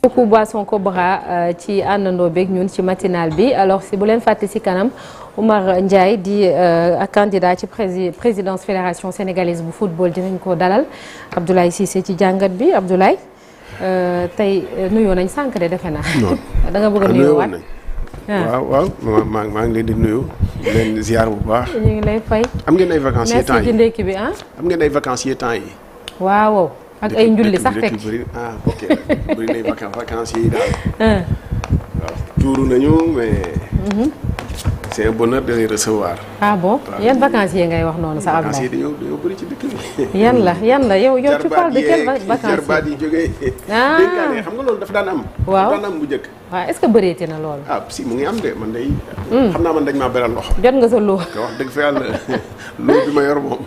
beaucoup Boisson Cobra ci àndandoo beeg ñun ci matinal bi alors si bu leen fàtte si kanam Oumar Ndiaye di candidat ci présidence fédération sénégalaise bu football dinañ ko dalal Abdoulaye Cissé ci jàngat bi Abdoulaye tey nuyoo nañ sànq de defe naa. da nga bëgg a nuyoo waat waaw maa ngi leen di nuyu di leen ziar bu baax. ñu ngi lay fay. am ngeen ay vacances yi temps merci ci ndekki bi ah. am ngeen ay vacances yi temps yi. waaw ak ay njulli sax teg bëri ok bëri nay vacances yi daal. waaw tuuru nañu mais. c'est un bonheur de les recevoir. ah bon yan vacances yi ngay wax noonu sa Abdoulaye. vacances yi dañoo bëri ci dëkk bi. yan la yow tu parles de quelle vacances jarbaat yi jógee. dénkaane xam nga loolu dafa daan am. waaw daan am bu njëkk. waaw est-ce que bëreeti na loolu. Si mu ngi am de man day. xam naa man dañ maa beral loxo. jot nga sa loo. wax dëgg fa yàlla loo bi ma yor moom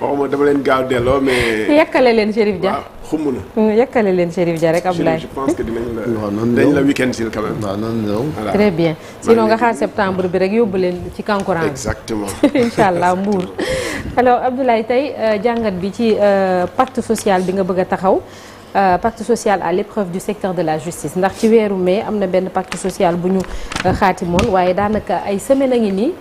waxuma dama leen gaaw delloo mais. yàkkale leen Chérif Dia. waaw xumm na. yàkkale leen Chérif Dia rek Abdoulaye. je pense que dañ la week-end si quand même. waaw noonu ñëw. voilà très bien sinon nga xaar septembre bi rek yóbbu leen ci kankurang. exactement. incha allah Mbour. alors Abdoulaye tey jàngat bi ci pacte social bi nga bëgg a taxaw. pacte social à l'épreuve du secteur de la justice ndax ci weeru mai am na benn pacte social bu ñu xaatimoon waaye daanaka ay semaine a ngi nii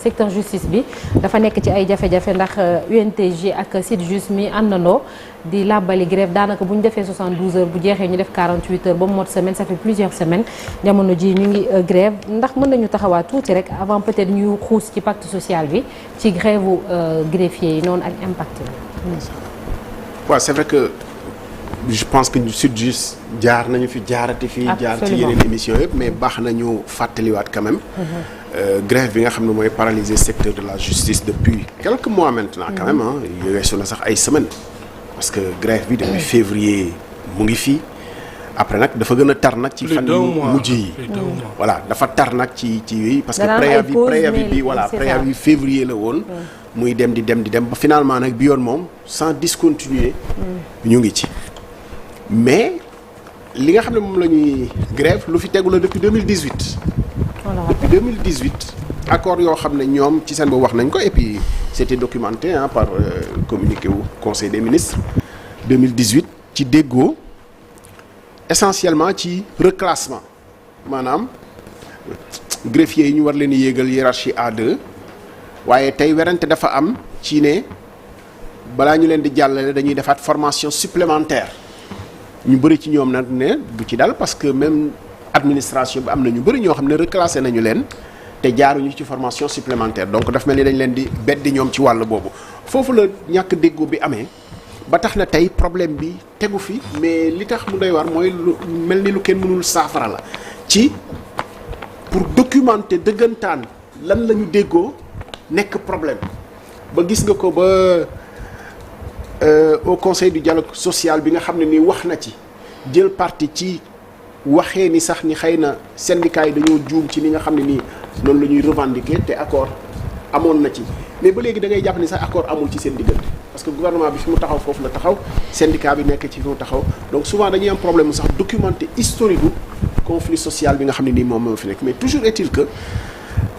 secteur justice bi dafa nekk ci ay jafe-jafe ndax UNTJ ak SYTJUST mi àndandoo di làbbali grève daanaka bu ñu defee 72 heures bu jeexee ñu def 48 heures ba mu mot semaine ça fait plusieurs semaines jamono ji ñu ngi grève ndax mën nañu taxawaat tuuti rek avant peut-être ñu xuus ci pacte social bi ci grève u greffier yi noonu ak impact bi. waaw c'est vrai que. je pense que SYTJUST jaar nañu fi jaarati fii jaar ci yeneen émission yëpp mais baax nañu fàttaliwaat quand même grève bi nga xam ne mooy paralyser secteur de la justice depuis quelques mois maintenant quand même weesu na sax ay semaines parce que grève bi depuis février mu ngi fii après nag dafa gën a tar nag ci fan yu mujj yi voilà dafa tar nag ci parce que préavis bi voilà préavis février la woon muy dem di dem ba finalement nag bi yoon moom sans discontinuer ñu ngi ci mais li nga xam ne moom la ñuy grève lu fi tegu la depuis 2018. voilà depuis 2018 accord yoo xam ne ñoom ci seen boobu wax nañ ko et puis c'était documenté par communiqué wu conseil des ministres 2018 ci déggoo essentiellement ci reclassement maanaam greffier yi ñu war leen yéegal hiérarchie A2 waaye tey werante dafa am ci ne balaa ñu leen di jàllale dañuy defaat formation supplémentaire. ñu bëri ci ñoom nag ne du ci dal parce que même administration bi am na ñu bëri ñoo xam ne reclassé nañu leen te jaaruñu ci formation supplémentaire donc daf mel ni dañ leen di beddi ñoom ci wàll boobu foofu la ñàkk déggoo bi amee ba tax na tey problème bi tegu fi mais li tax mu doy war mooy lu mel ni lu kenn mënul saafara la ci pour documenter dëggantaan lan la ñu déggoo nekk problème ba gis nga ko ba au conseil du dialogue social bi nga xam ne ni wax na ci jël parti ci waxee ni sax ni xëy na syndicats yi dañoo juum ci ni nga xam ne nii noonu la ñuy revendiquer te accord amoon na ci mais ba léegi da ngay jàpp ni sax accord amul ci seen diggante parce que gouvernement bi fi mu taxaw foofu la taxaw syndicat bi nekk ci fi mu taxaw donc souvent dañuy am problème mu sax documenter historique bu conflit social bi nga xam ne nii moom moo fi nekk mais toujours est-il que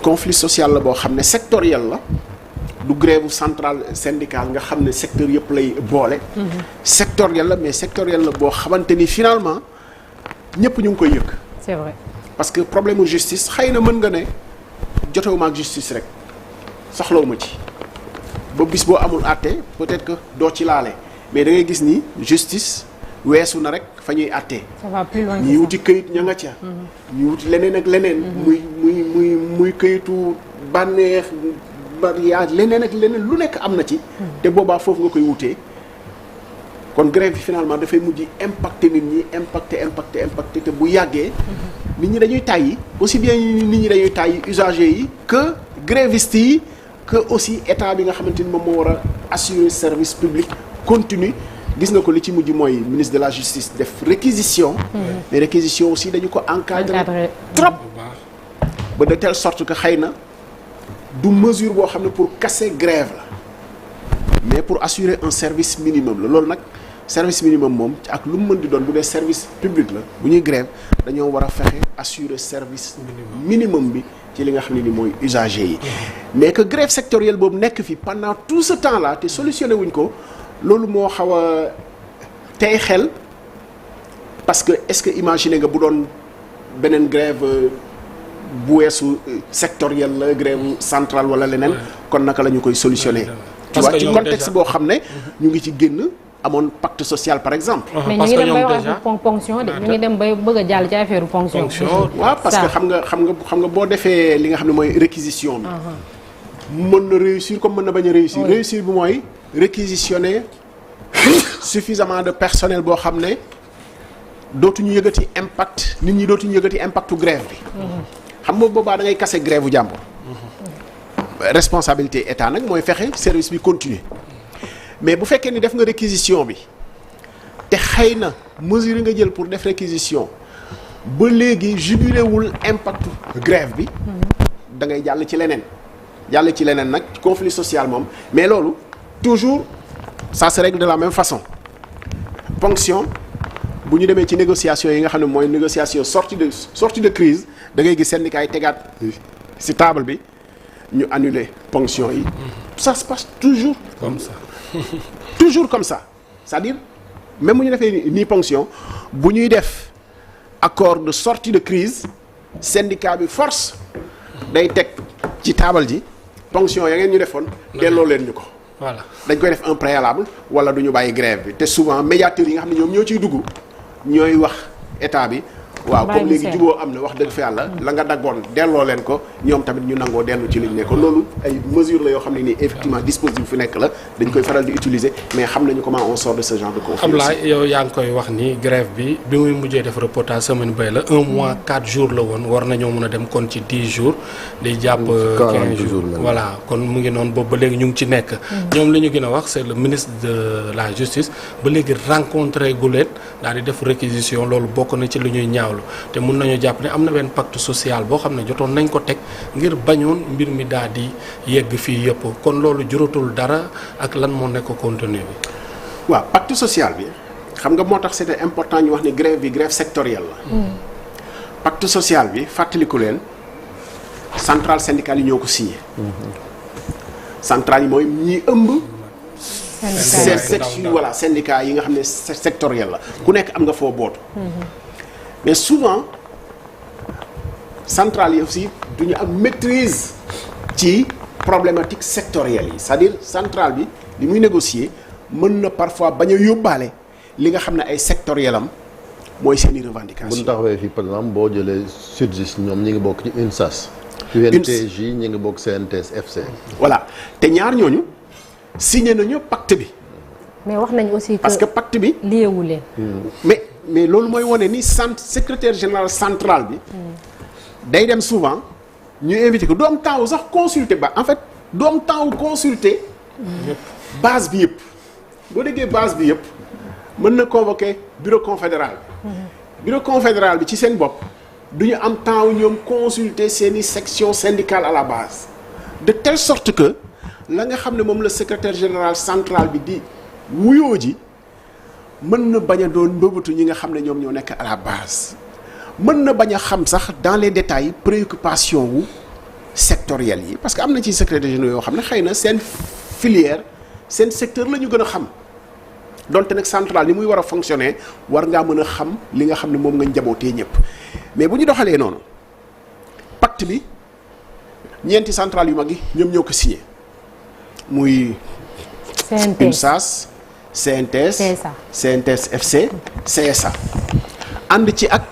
conflit social la boo xam ne sectoriel la. du grève centrale syndicale nga xam ne secteur yëpp lay boole. sectoriel la mais sectoriel la boo xamante ni finalement ñëpp ñu ngi koy yëg. c'est vrai parce que problème mu justice xëy na mën nga ne jotewuma ak justice rek soxlawuma ci ba bis boo amul àtte peut-être que doo ci laale mais da ngay gis ni justice weesu na rek fa ñuy àtte. ça va plus loin. ñi wuti këyit ña nga ca. ñi wuti leneen ak leneen. muy këyitu bànneex. yaa leneen ak leneen lu nekk am na ci te boobaa foofu nga koy wutee kon grève bi finalement dafay mujj impacter nit ñi impacter te bu yàggee nit ñi dañuy tàyyi aussi bien nit ñi dañuy tàyyi usagers yi que grévistes yi que aussi état bi nga xamante ni moom moo war a assurer service public continu gis nga ko li ci mujj mooy ministre de la justice def réquisition mais réquisition aussi dañu ko encadrer trop ba de telle sorte que xëy na du mesure boo xam ne pour casser grève la mais pour assurer un service minimum la loolu nag service minimum moom ak lu mu mën di doon bu dee service public la bu ñuy grève dañoo war a fexe assurer service minimum bi ci li nga xam ne ni mooy usagers yi mais que grève sectorielle boobu nekk fi pendant tout ce temps là te solutionné wuñ ko loolu moo xaw a tey xel parce que est-ce que imaginer nga bu doon beneen grève bu weesu sectorielle la grève centrale wala leneen kon naka la ñu koy solutionner tu vois ci contexte boo xam ne ñu ngi ci génn amoon pacte social par exemple. mais ñu ngi dem bay wax ponction de ñu ngi dem bay bëgg a jàll ci affaire ponction. waaw parce que xam nga boo defee li nga xam ne mooy réquisition bi. mën na réussir comme mën na bañ a réussir. réussir bi mooy réquisitionner suffisamment de personnel boo xam ne dootuñu yëgati impact nit ñi dootuñu yëgati impactu grève bi. xam nga boobaa da ngay kase grève bu jàmbur. responsabilité état nag mooy fexe service bi continuer. mais bu fekkee ni def nga réquisition bi te xëy na mesure yi nga jël pour def réquisition ba léegi jugulé wul impact grève bi da ngay jàll ci leneen nag conflit social moom mais loolu toujours ça se règle de la même façon ponction bu ñu demee ci négociation yi nga xam ne mooy négociation sortie de crise da ngay gis syndicat yi tegaat ci table bi ñu annuler ponction yi ça se passe toujours comme ça. toujours comme ça c'est-à-dire même bu ñu defee nii ponction bu ñuy def accord de sortie de crise syndicat bi force day teg ci taabal ji ponction ya ngeen ñu defoon delloo leen ñu ko. voilà dañ koy def un préalable wala du ñu bàyyi grève bi te souvent médiateurs yi nga xam ne ñoom ñoo ciy dugg ñooy wax état bi. waaw comme léegi juboo am na wax dëgg fa yàlla la nga daggoon delloo leen ko ñoom tamit ñu nangoo dellu ci liñ ne ko loolu ay mesures la yoo xam ne nii effectivement dispositif fi nekk la dañ koy faral di utiliser mais xam nañu comment on sort de ce genre de conflit. Ablaye yow yaa ngi koy wax ni grève bi muy mujjee def reportage semaine bay la 1 mois 4 jours la woon war nañoo mën a dem kon ci 10 jours day jàpp 15 jours voilà kon mu ngi noonu boobu ba léegi ñu ngi ci nekk ñoom li ñu gën a wax c'est le ministre de la justice ba léegi rencontré gu leen daal di def réquisition loolu bokk na ci lu ñuy ñaaw te mun nañu jàpp ne am na benn pacte social boo xam ne jotoon nañ ko teg ngir bañoon mbir mi daal di yegg fii yëpp kon loolu juratul dara ak lan moo nekk contenu bi. waaw pacte social bi xam nga moo tax c'était important ñu wax ne grève bi grève sectorielle la. pacte social bi fàttaliku leen centrale syndicale yi ñoo ko signé. centrale yi mooy ñi ëmb. syndicat yi nga xam ne sectoriel la ku nekk am nga foo bootu. mais souvent centrale yi aussi du ñu am maîtrise ci problématique sectorielle yi c'est-à-dire centrale bi li muy négocier mën na parfois bañ a yóbbaale li nga xam ne ay sectoriel am mooy seeni revendication. bu ñu taxawee fii par exemple boo jëlee SYTJUST ñoom ñi ngi bokk ci UNSAS. UNTJ ñi ngi bokk CNTS FC. voilà te ñaar ñooñu signé nañu pacte bi. mais wax nañ aussi que parce que pacte bi liyewu leen. mais loolu mooy wane ni secrétaire général central bi day dem souvent ñu invité ko du am temps wu sax consulter ba en fait du am temps wu consulter base bi yëpp boo déggee base bi yëpp mën na convoquer bureau confédéral bi bureau confédéral bi ci seen bopp du ñu am temps wu ñoom consulter seeni section syndicale à la base de telle sorte que la nga xam ne moom la secrétaire général central bi di wuyoo ji mën na bañ a doon mbëbëtu ñi nga xam ne ñoom ñoo nekk à la base mën na bañ a xam sax dans les détails préoccupation wu sectorielle yi parce que am na ci secrétaire général yoo xam ne xëy na seen filière seen secteur la ñu gën a xam donte nag central ni muy war a fonctionner war ngaa mën a xam li nga xam ne moom nga njabootee ñëpp mais bu ñu doxalee noonu pacte bi ñeenti central yu mag yi ñoom ñoo ko signé muy UNSAS CNTS CNTS FC CSA ànd ci ak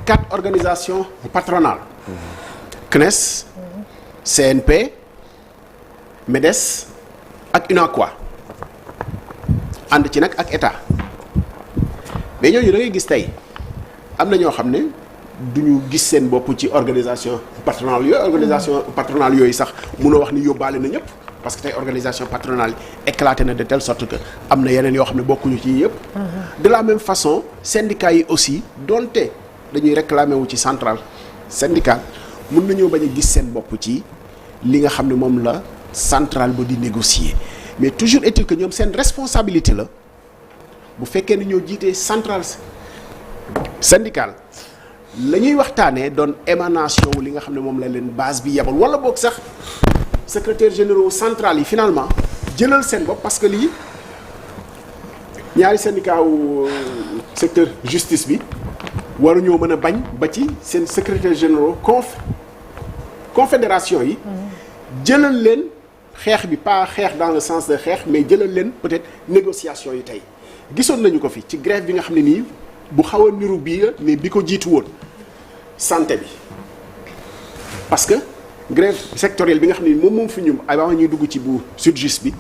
4 organisations patronales CNES CNP MEDES ak UNACOIS ànd ci nag ak état mais ñooñu da ngay gis tey am na ñoo xam ne du ñu gis seen bopp ci organisation patronale yooyu sax munoo wax ni yóbbaale na ñëpp parce que tey organisation patronale yi éclaté na de telle sorte que am na yeneen yoo xam ne bokkuñu ci yëpp. de la même façon syndicats yi aussi donte dañuy réclamer wu ci centrale syndicale mun nañoo bañ a gis seen bopp ci li nga xam ne moom la centrale ba di négocier mais toujours est-il que ñoom seen responsabilité la bu fekkee ne ñoo jiitee centrale syndicale la ñuy waxtaanee doon émanation wu li nga xam ne moom la leen base bi yebal wala boog sax. secrétaire généraux central yi finalement jëlal seen bopp parce que lii ñaari syndicat wu secteur justice bi waruñoo mën a bañ ba ci seen secrétaire généraux confédération yi jëlal leen xeex bi pas xeex dans le sens de xeex mais jëlal leen peut-être négociation yi tey gisoon nañu ko fi ci grève bi nga xam ne nii bu xaw a niru bii la mais bi ko jiitu woon santé bi parce que grève sectorielle bi nga xam ne nii moom fi ñu avant ñuy dugg ci bu SYTJUST bi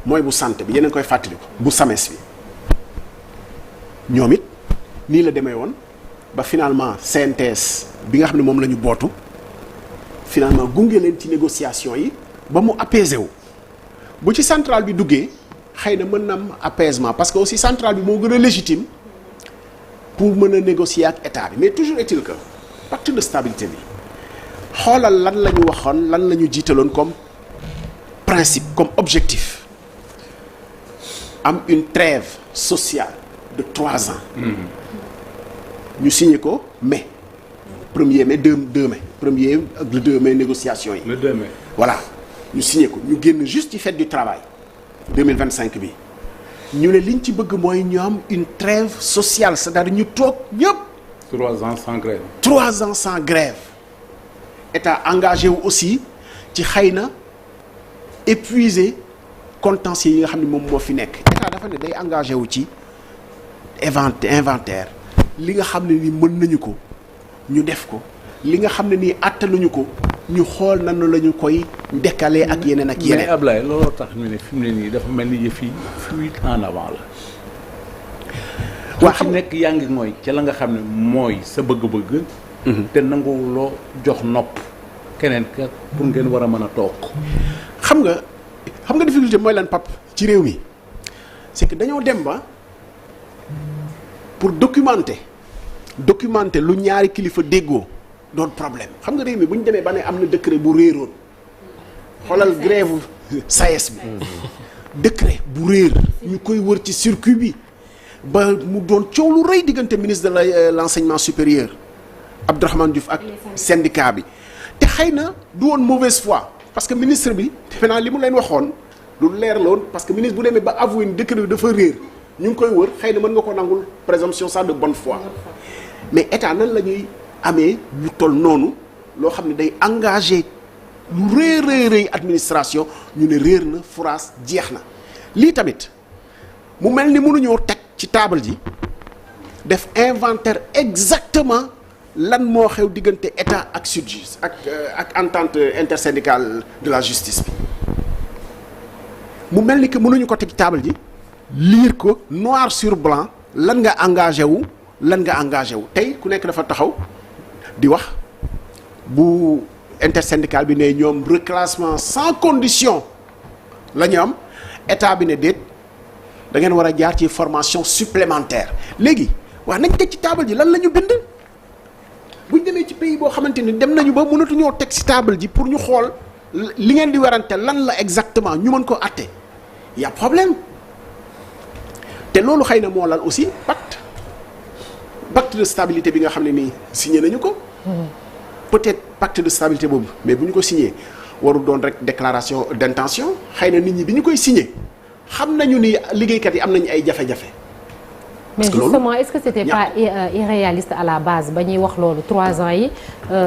mooy bu santé bi yeneen koy fàttali ko bu SAMES bi ñoom it nii la demee woon ba finalement CNTS bi nga xam ne moom la ñu bootu finalement gunge leen ci négociation yi ba mu apaisé wu bu ci centrale bi duggee xëy na mën na am apaisement parce que aussi centrale bi moo gën a légitime pour mën a négocier ak état bi mais toujours est-il que pacte de stabilité bi xoolal lan la ñu waxoon lan la ñu jiitaloon comme principe comme objectif am une trêve sociale de 3 ans. ñu signé ko mai 1er mai 2 mai 1er ak le 2 mai négociation yi. le 2 mai. voilà ñu signé ko ñu génn juste ci fête du travail 2025 bi ñu ne liñ ci bëgg mooy ñu am une trêve sociale c'est-à-dire ñu toog ñëpp. 3 ans sans grève. 3 ans sans grève état engagé wu aussi ci xëy na épuiser contentieux yi nga xam ne moom moo fi nekk état dafa ne day engagé wu ci inventaire li nga xam ne ni mën nañu ko ñu def ko li nga xam ne nii attanuñu ko ñu xool nanu la ñu koy décaler ak yeneen ak yeneen. mais Ablaye looloo tax ñu ne fi mu ne nii dafa mel ni yëf yi fuite en avant la. waa xam nekk yaa ngi mooy ca la nga xam ne mooy sa bëgg-bëgg. te nanguwuloo jox nopp keneen ka pour ngeen war a mën a toog. xam nga difficulté mooy lan pap ci réew mi c'est que dañoo dem ba pour documenter lu ñaari kilifa déggoo doon problème xam nga réew mi bu ñu demee ba ne am na décret bu réeroon xoolal grève SAES bi décret bu réer ñu koy wër ci circuit bi ba mu doon coow lu rëy diggante ministre de l'enseignement supérieur Abdourahmane Diouf ak syndicat bi te xëy na du woon mauvaise foi parce que ministre bi defe naa li mu leen waxoon lu leer la woon parce que ministre bu demee ba avoué décret bi dafa réer ñu ngi koy wër xëy na mën nga ko nangul présomption ça de bonne foi mais état nan la ñuy amee lu toll noonu loo xam ne day engagé lu rëy administration ñu ne réer na foras jeex na lii tamit mu mel ni mënuñoo teg ci table ji def inventaire exactement lan moo xew diggante état ak SYTJUST ak entente intersyndicale de la justice bi mu mel ni que mënuñu ko teg ci table ji lire ko noir sur blanc lan nga engagé wu tey ku nekk dafa taxaw di wax bu intersyndical bi ne ñoom reclassement sans condition la ñu am état bi ne déet da ngeen war a jaar ci formation supplémentaire léegi waaw nañ teg ci table ji lan la ñu bind buñ demee ci pays boo xamante ni dem nañu ba mënatuñoo teg ci table ji pour ñu xool li ngeen di werante lan la exactement ñu mën ko àtte y a problème te loolu xëy na moo lal aussi pacte de stabilité bi nga xam ne nii signé nañu ko. peut-être pacte de stabilité boobu mais bu ñu ko signé warul doon rek déclaration d'intention xëy na nit ñi bi ñu koy signé xam nañu ni liggéeykat yi am nañu ay jafe-jafe. mais justement est-ce que c'était pas irréaliste à la base ba ñuy wax loolu 3 ans yi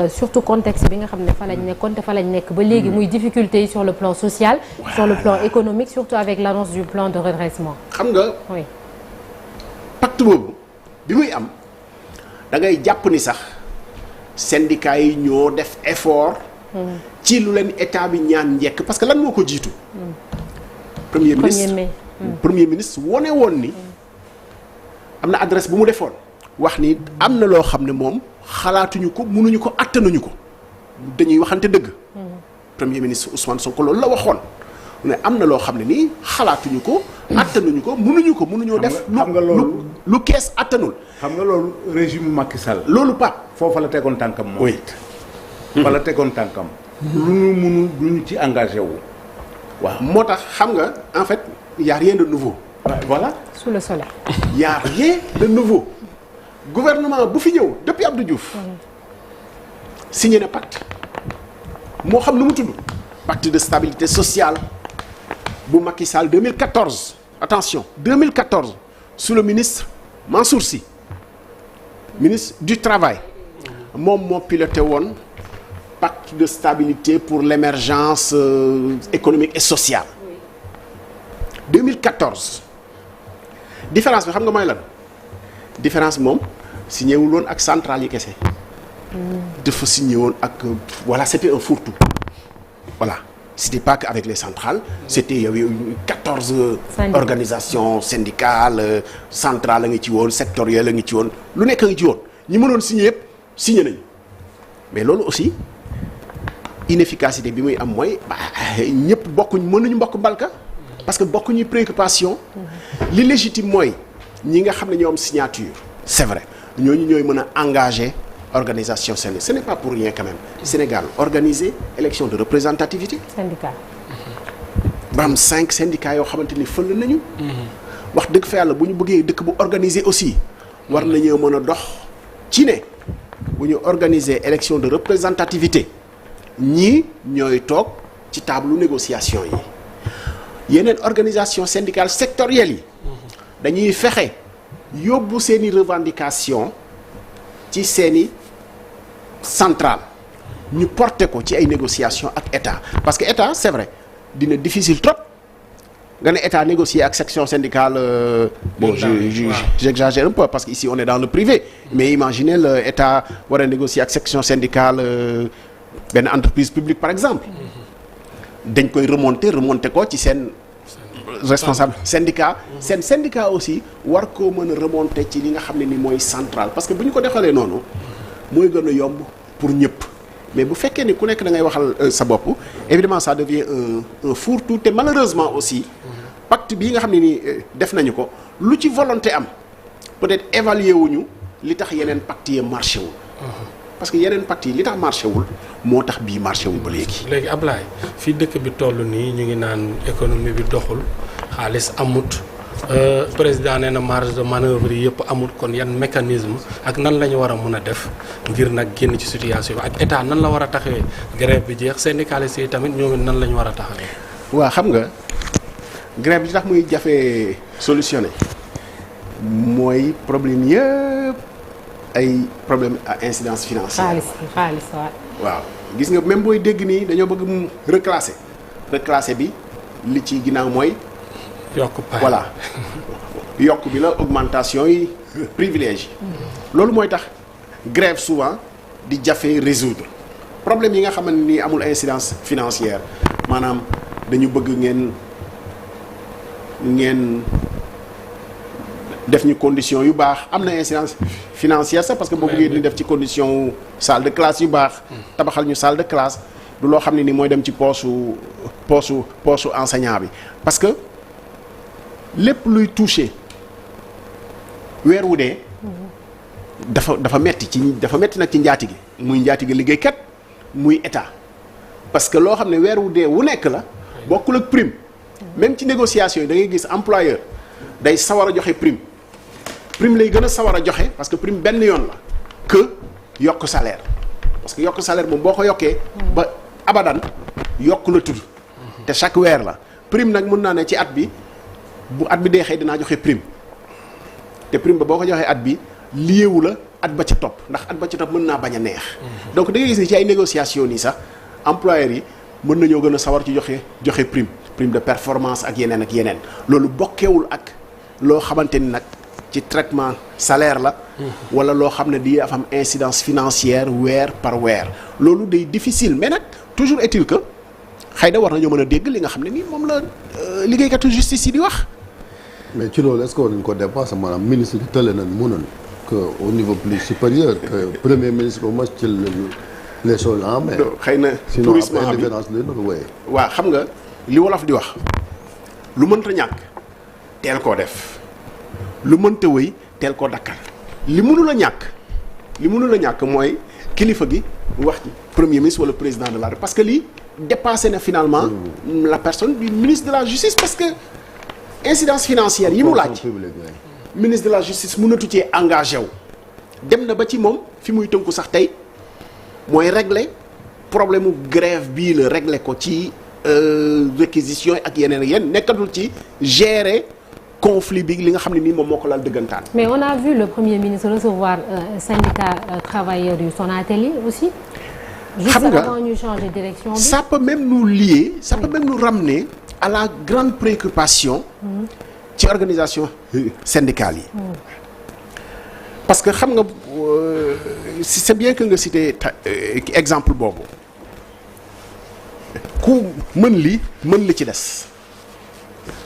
surtout contexte bi nga xam ne fa lañ nekkoon te fa lañ nekk ba léegi muy difficulté yi sur le plan social. Voilà. Sur le plan économique surtout avec l'annonce du plan de redressement. xam nga. oui. pacte boobu bi muy am da ngay jàpp ni sax syndicats yi ñoo def effort. ci lu leen état bi ñaan njekk parce que lan moo ko jiitu. premier ministre wone woon ni. am na adresse bu mu defoon wax ni am na loo xam ne moom xalaatuñu ko mënuñu ko attanuñu ko dañuy waxante dëgg. premier ministre Ousmane Sonko loolu la waxoon ne am na loo xam ne nii xalaatuñu ko. attanuñu ko mënuñoo def. xam nga loolu lu kees attanul. xam nga loolu régime Macky Sall. loolu Pape foofa la tegoon tànkam moom. oui. fa la tegoon tànkam. lu ñu mënul lu ñu ci engagé wu. waaw moo tax xam nga en fait y a rien de nouveau. voilà. sous le soleil. y a rien de nouveau gouvernement bu fi ñëw depuis Abdou Diouf signé na pacte moo xam nu mu tudd pacte de stabilité sociale bu Macky Sall 2014 attention 2014 sous le ministre Mansour Sy ministre du travail moom moo piloté woon pacte de stabilité pour l'émergence économique et sociale 2014 différence bi xam nga mooy lan différence moom signé wul woon ak centrale yi kese dafa signé woon ak voilà c'était un fourre-tout voilà c'était pas qu'avec les centrales c'était il y avait 14 organisations syndicales centrales a ngi ci woon sectorielles a ngi ci woon lu nekk a ngi ci woon ñi mënoon signé yëpp signé nañu mais loolu aussi inefficacité bi muy am mooy ñëpp bokkuñ mënuñu mbokk mbalka parce que bokkuñu préoccupation li légitime mooy ñi nga xam ne ñoo am signature c'est vrai ñooñu ñooy mën a engager organisation syndicale ce n'est pas pour rien quand même Sénégal organiser élection de représentativité syndicat ba am 5 syndicats yoo xamante ni fël nañu wax dëgg fa yàlla bu ñu bëggee dëkk bu organiser aussi war nañoo mën a dox ci ne bu ñu organiser élection de représentativité ñii ñooy toog ci table négociation yi yeneen organisation syndicale sectorielles yi dañuy fexe yóbbu seeni revendication ci seeni centrale ñu porter ko ci ay négociations ak état parce que état c'est vrai dina difficile trop nga ne état négocier ak section syndicale bon j'exagère un peu parce que ici on est dans le privé mais imaginez le état war a négocier ak section syndicale benn entreprise publique par exemple dañ koy remonter ko ci seen responsable syndicat seen syndicat aussi war koo mën a remonter ci li nga xam ne ni mooy central parce que bu ñu ko defalee noonu mooy gën a yomb pour ñëpp mais bu fekkee ni ku nekk da ngay waxal sa bopp évidemment ça devient un fourre-tout te malheureusement aussi pacte bii nga xam ne ni def nañu ko lu ci volonté am peut-être évaluer wuñu li tax yeneen pacte yi marché wul parce que yeneen pacte yi li tax marché wul moo tax bii marché wul ba léegi. léegi Ablaye fii dëkk bi toll nii ñu ngi naan économie bi doxul xaalis amut président nee na marge de manœuvre yi yëpp amut kon yan mécanisme ak nan la ñu war a mun a def ngir nag génn ci situation bi ak état nan la war a taxawee grève bi jeex syndicalistes yi tamit ñoom it nan la ñu war a taxawee. waaw xam nga grève bi tax muy jafe solutionné mooy problème yëpp ay problème à incidence financière. xaalis waaw gis nga même booy dégg nii dañoo bëgg mu reclasser bi li ci ginnaaw mooy. yokk paay voilà yokk bi la augmentation yi privilège loolu mooy tax grève souvent di jafe résoudre problème yi nga xamante ni amul incidence financière maanaam dañu bëgg ngeen def ñu condition yu baax am na incidence financière sax parce que boo bëggee ni def ci condition salle de classe yu baax tabaxal ñu salle de classe du loo xam ne ni mooy dem ci poosu enseignant bi parce que lépp luy toucher weer wu dee dafa metti nag ci njaatige muy njaatige liggéeykat muy état parce que loo xam ne weer wu dee wu nekk la bokkul ak prime même ci négociation yi da ngay gis employeur day sawar a joxe prime lay gën a sawar a joxe parce que prime benn yoon la que yokk salaire parce que yokk salaire moom boo ko yokkee ba abadan yokk la tudd te chaque weer la prime nag mën naa ne ci at bi bu at bi deexee dinaa joxe prime te prime ba boo ko joxee at bi liyewu la at ba ca topp ndax at ba ca topp mën naa bañ a neex donc da ngay gis ni ci ay négociation nii sax employeurs yi mën nañoo gën a sawar ci joxe prime de performance ak yeneen loolu bokkewul ak loo xamante ni nag ci traitement salaire la wala loo xam ne di am incidence financière weer par weer loolu day difficile mais nag toujours est-il que xëy na war nañoo mën a dégg li nga xam ne nii moom la liggéeykatu justice yi di wax. mais ci loolu est-ce que war nañu ko dépasser maanaam ministre bi tële nañ mënoon que au niveau plus supérieur que premier ministre au moins ci les choses en main. xëy na tourisme bi waaw xam nga li wolof di wax lu mënta ñàkk teel koo def lu mënta wëy teel koo dakkal li mënul a ñàkk mooy kilifa gi wax ci premier ministre wala président de la République parce que lii dépassé na finalement la personne du ministre de la justice parce que incidence financière yi mu laaj ministre de la justice mënatu cee engagé wu dem na ba ci moom fi muy tënku sax tey mooy régler problème mu grève bii la régler ko ci réquisition ak yeneen nekkatul ci gérer conflit bi li nga xam ne nii moom moo ko lal dëggantaan. mais on a vu le premier ministre recevoir syndicat travailleurs yu Sonatel yi aussi. xam nga juste avant ñu changer direction bi. ça peut même nous lier ça peut même nous ramener à la grande préoccupation ci organisation syndicale yi. parce que xam nga c'est bien que nga cité exemple boobu ku mën li mën li ci des.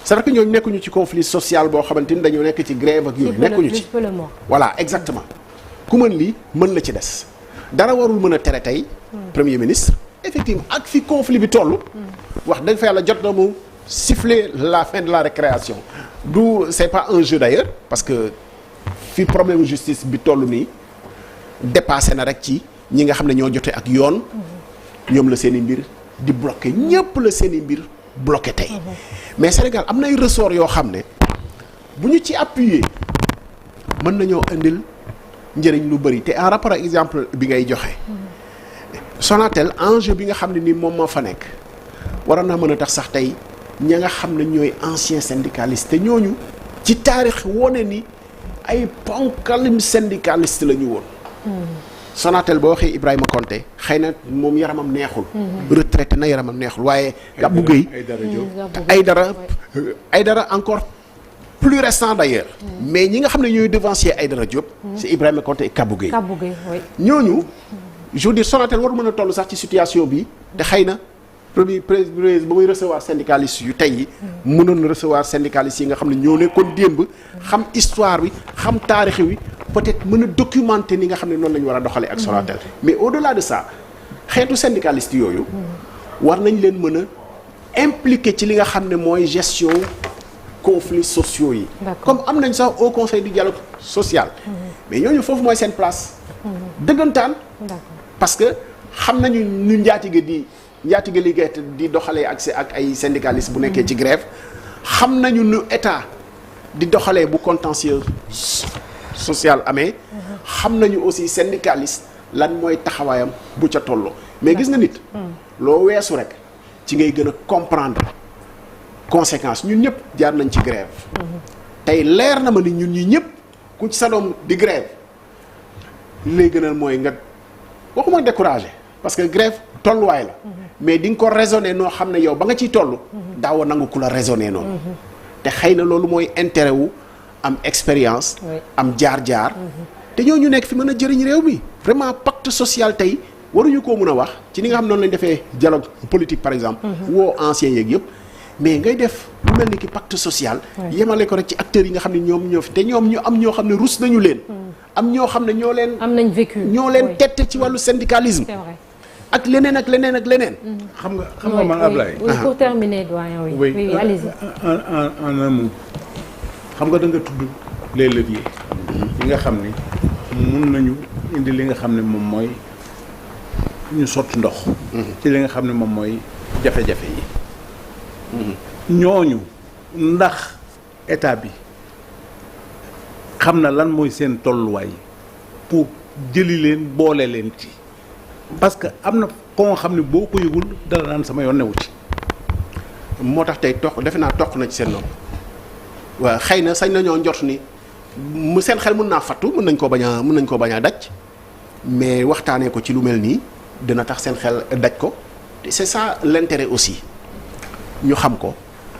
c'est vrai que ñooñu nekkuñu ci conflit social boo xamante ni dañoo nekk ci grève ak yooyu nekkuñu ci voilà exactement ku mën lii mën la ci des dara warul mën a tere tey premier ministre effectivement ak fi conflit bi toll wax dëgg fa yàlla jot na mu siffler la fin de la récréation du c'est pas un jeu d'ailleurs parce que fi problème justice bi toll nii dépassé na rek ci ñi nga xam ne ñoo jotee ak yoon ñoom la seen i mbir di bloqué ñépp la seen i mbir bloqué tey mais Sénégal am na ay ressort yoo xam ne bu ñu ci appuyer mën nañoo indil njëriñ lu bëri te en rapport ak exemple bi ngay joxe Sonatel enjeu bi nga xam ne ni moom moo fa nekk waroon naa mën a tax sax tey ña nga xam ne ñooy anciens syndicalistes te ñooñu ci taarix wone ni ay ponkalim syndicaliste la ñu woon. Sonatel boo waxee Ibrahima Konté xëy na moom yaramam neexul. retraité na yaramam neexul waaye. Gabou Gueye Aïdara encore plus récent d'ailleurs. mais ñi nga xam ne ñooy devancier Aïdara Diop. c'est Ibrahima Konté et Gabou Gueye. ñooñu je veux dire Sonatel war mën a toll sax ci situation bi te xëy na premier président ba muy recevoir syndicalistes yu tey yi. mënoon recevoir syndicalistes yi nga xam ne ñoo nekkoon démb. xam histoire bi xam taarix wi. peut-être mën a documenter ni nga xam ne noonu la ñu war a doxalee ak Sonatel mais au-delà de ça xeetu syndicaliste yooyu war nañ leen mën a impliquer ci li nga xam ne mooy gestion conflits sociaux yi comme am nañ sax au conseil du dialogue social mais ñooñu foofu mooy seen place dëggantaan parce que xam nañu ñu njaatige liggéey di doxalee ak ay syndicalistes bu nekkee ci grève xam nañu nu état di doxalee bu contentieux social amee xam nañu aussi syndicaliste lan mooy taxawaayam bu ca tolloo mais gis nga nit loo weesu rek ci ngay gën a comprendre conséquences ñun ñëpp jaar nañ ci grève tey leer na ma ni ñun ñi ñëpp ku ci sa doom di grève li lay gënal mooy nga waxuma découragé parce que grève tolluwaay la mais di nga ko raisonner noo xam ne yow ba nga ciy toll daawa nangu ku la raisonner noonu te xëy na loolu mooy intérêt wu am expérience am jaar-jaar te ñooñu nekk fi mën a jëriñ réew mi vraiment pacte social tey waruñu koo mën a wax ci ni nga xam noonu lañ defee dialogue politique par exemple woo anciens yeeg yëpp mais ngay def lu mel ni ki pacte social yemale ko rek ci acteurs yi nga xam ne ñoom ñoo fi te ñoom ñu am ñoo xam ne rus nañu leen am ñoo xam ne ñoo leen am nañ vécu ñoo leen tette ci wàllu syndicalisme c'est vrai ak leneen ak leneen ak leneen xam nga man Ablaye pour terminer doyen oui allez-y en un mot xam nga da nga tudd les leviers yi nga xam ni mun nañu indi li nga xam ne moom mooy ñu sotti ndox ci li nga xam ne moom mooy jafe-jafe yi ñooñu ndax état bi xam na lan mooy seen tolluwaay pour jëli leen boole leen ci parce que am na ko nga xam ne boo ko yëgul dara naan sama yoon newu ci moo tax tey defe naa toq na ci seen nopp waaw xëy na sañ nañoo njort ni mu seen xel mën naa fattu mën nañ koo bañ a daj mais waxtaanee ko ci lu mel nii dina tax seen xel daj ko te c'est ça l'intérêt aussi ñu xam ko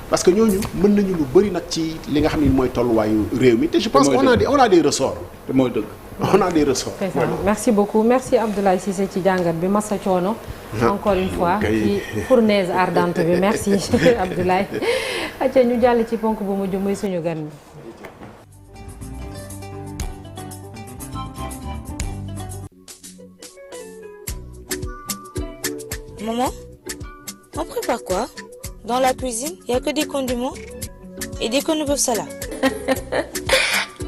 parce que ñooñu mën nañu lu bari nag ci li nga xam ne mooy tolluwaayu réew mi te je pense qu'on a des ressorts te mooy dëgg on a des ressorts c'est ça merci beaucoup merci Abdoulaye Cissé ci jàngat bi massa coono encore une fois ci fournaise ardente bi merci Abdoulaye acca ñu jàll ci ponk bu mujj muy suñu gan bi Maman, on prépare quoi? Dans la cuisine, il n'y a que des condiments et des corned beef salade.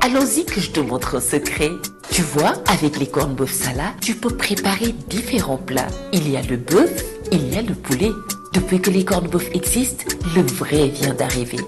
Allons-y que je te montre un secret. Tu vois, avec les corned beef salade, tu peux préparer différents plats. Il y a le bœuf, il y a le poulet. Depuis que les corned beef existent, le vrai vient d'arriver.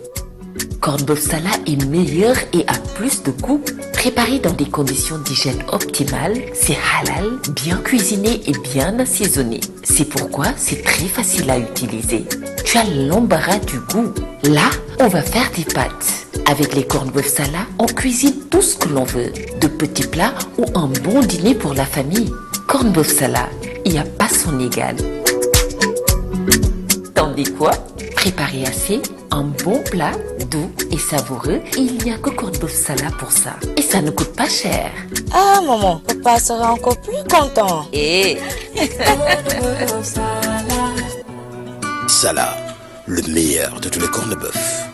Corned beef salade est meilleur et a plus de goût. Préparé dans des conditions d'hygiène optimales, c'est halal, bien cuisiné et bien assaisonné. C'est pourquoi c'est très facile à utiliser. Tu as l'embarras du goût. Là, on va faire des pâtes. Avec les corned beef Salah, on cuisine tout ce que l'on veut. De petits plats ou un bon dîner pour la famille. Corned beef Salah, il n'y a pas son égal. Tandis quoi? Préparez assez un bon plat doux et savoureux. Il n'y a que corned beef Salah pour ça. Et ça ne coûte pas cher. Ah maman, papa sera encore plus content. Et Salah, le meilleur de tous les corned beef.